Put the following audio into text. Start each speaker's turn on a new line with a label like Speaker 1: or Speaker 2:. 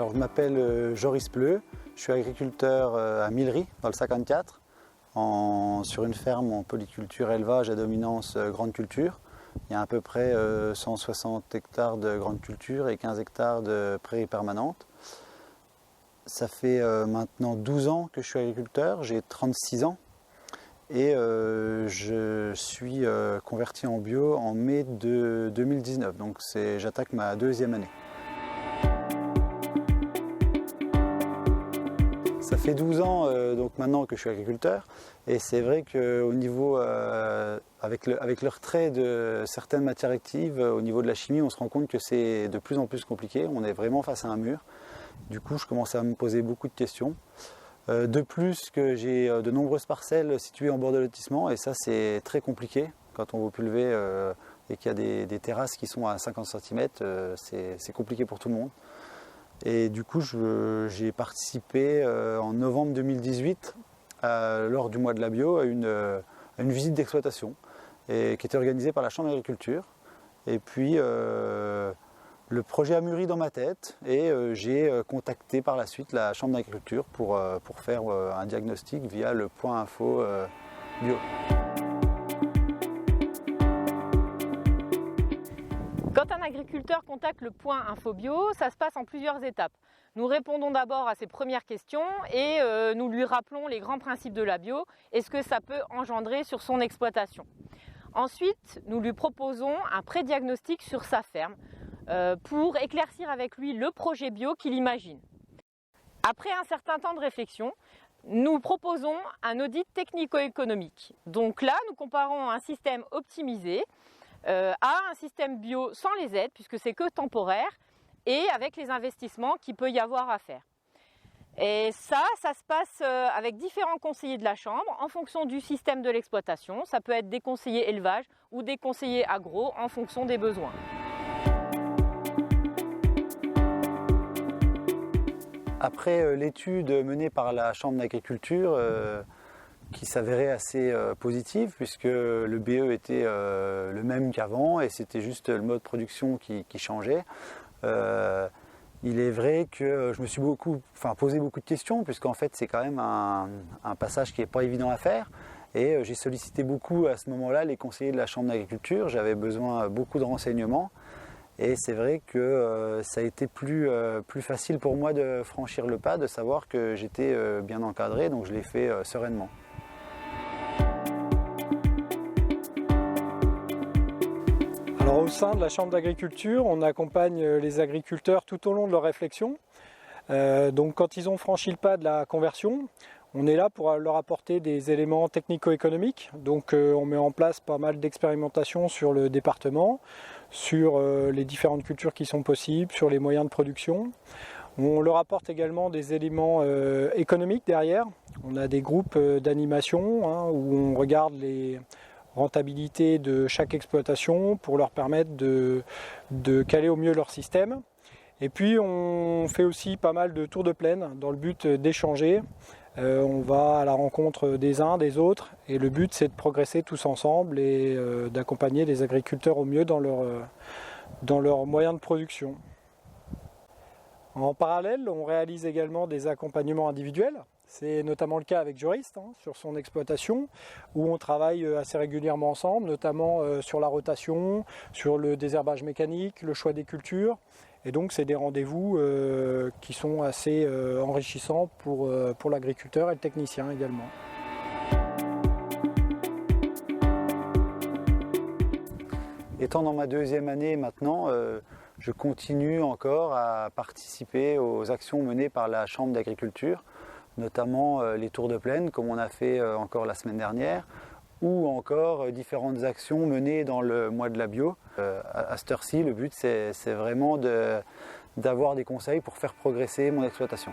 Speaker 1: Alors je m'appelle Joris Pleu, je suis agriculteur à Millery dans le 54, sur une ferme en polyculture élevage à dominance grande culture. Il y a à peu près 160 hectares de grande culture et 15 hectares de prairies permanentes. Ça fait maintenant 12 ans que je suis agriculteur, j'ai 36 ans et je suis converti en bio en mai de 2019, donc j'attaque ma deuxième année. Ça fait 12 ans donc maintenant que je suis agriculteur et c'est vrai qu'au niveau, avec le retrait de certaines matières actives au niveau de la chimie, on se rend compte que c'est de plus en plus compliqué, on est vraiment face à un mur. Du coup je commence à me poser beaucoup de questions. De plus que j'ai de nombreuses parcelles situées en bord de lotissement et ça c'est très compliqué quand on veut pulver et qu'il y a des terrasses qui sont à 50 cm, c'est compliqué pour tout le monde. Et du coup, j'ai participé en novembre 2018, lors du mois de la bio, à une visite d'exploitation qui était organisée par la Chambre d'agriculture. Et puis, le projet a mûri dans ma tête et j'ai contacté par la suite la Chambre d'agriculture pour faire un diagnostic via le point info bio.
Speaker 2: Quand un agriculteur contacte le point Info Bio, ça se passe en plusieurs étapes. Nous répondons d'abord à ses premières questions et nous lui rappelons les grands principes de la bio et ce que ça peut engendrer sur son exploitation. Ensuite, nous lui proposons un pré-diagnostic sur sa ferme pour éclaircir avec lui le projet bio qu'il imagine. Après un certain temps de réflexion, nous proposons un audit technico-économique. Donc là, nous comparons un système optimisé à un système bio sans les aides, puisque c'est que temporaire, et avec les investissements qu'il peut y avoir à faire. Et ça se passe avec différents conseillers de la Chambre en fonction du système de l'exploitation. Ça peut être des conseillers élevage ou des conseillers agro en fonction des besoins.
Speaker 1: Après l'étude menée par la Chambre d'agriculture, qui s'avérait assez positive puisque le BE était le même qu'avant et c'était juste le mode de production qui changeait. Il est vrai que je me suis posé beaucoup de questions puisqu'en fait c'est quand même un passage qui n'est pas évident à faire et j'ai sollicité beaucoup à ce moment-là les conseillers de la Chambre d'agriculture, j'avais besoin beaucoup de renseignements et c'est vrai que ça a été plus facile pour moi de franchir le pas, de savoir que j'étais bien encadré, donc je l'ai fait sereinement.
Speaker 3: Alors, au sein de la Chambre d'agriculture, on accompagne les agriculteurs tout au long de leur réflexion. Donc quand ils ont franchi le pas de la conversion, on est là pour leur apporter des éléments technico-économiques. Donc on met en place pas mal d'expérimentations sur le département, sur les différentes cultures qui sont possibles, sur les moyens de production. On leur apporte également des éléments économiques derrière. On a des groupes d'animation où on regarde les rentabilité de chaque exploitation pour leur permettre de caler au mieux leur système. Et puis on fait aussi pas mal de tours de plaine dans le but d'échanger. On va à la rencontre des uns, des autres et le but c'est de progresser tous ensemble et d'accompagner les agriculteurs au mieux dans leurs moyens de production. En parallèle, on réalise également des accompagnements individuels. C'est notamment le cas avec Joris sur son exploitation où on travaille assez régulièrement ensemble, notamment sur la rotation, sur le désherbage mécanique, le choix des cultures. Et donc c'est des rendez-vous qui sont assez enrichissants pour l'agriculteur et le technicien également.
Speaker 1: Étant dans ma deuxième année maintenant, je continue encore à participer aux actions menées par la Chambre d'agriculture, notamment les tours de plaine comme on a fait encore la semaine dernière, ou encore différentes actions menées dans le mois de la bio. À cette heure-ci, le but c'est vraiment d'avoir des conseils pour faire progresser mon exploitation.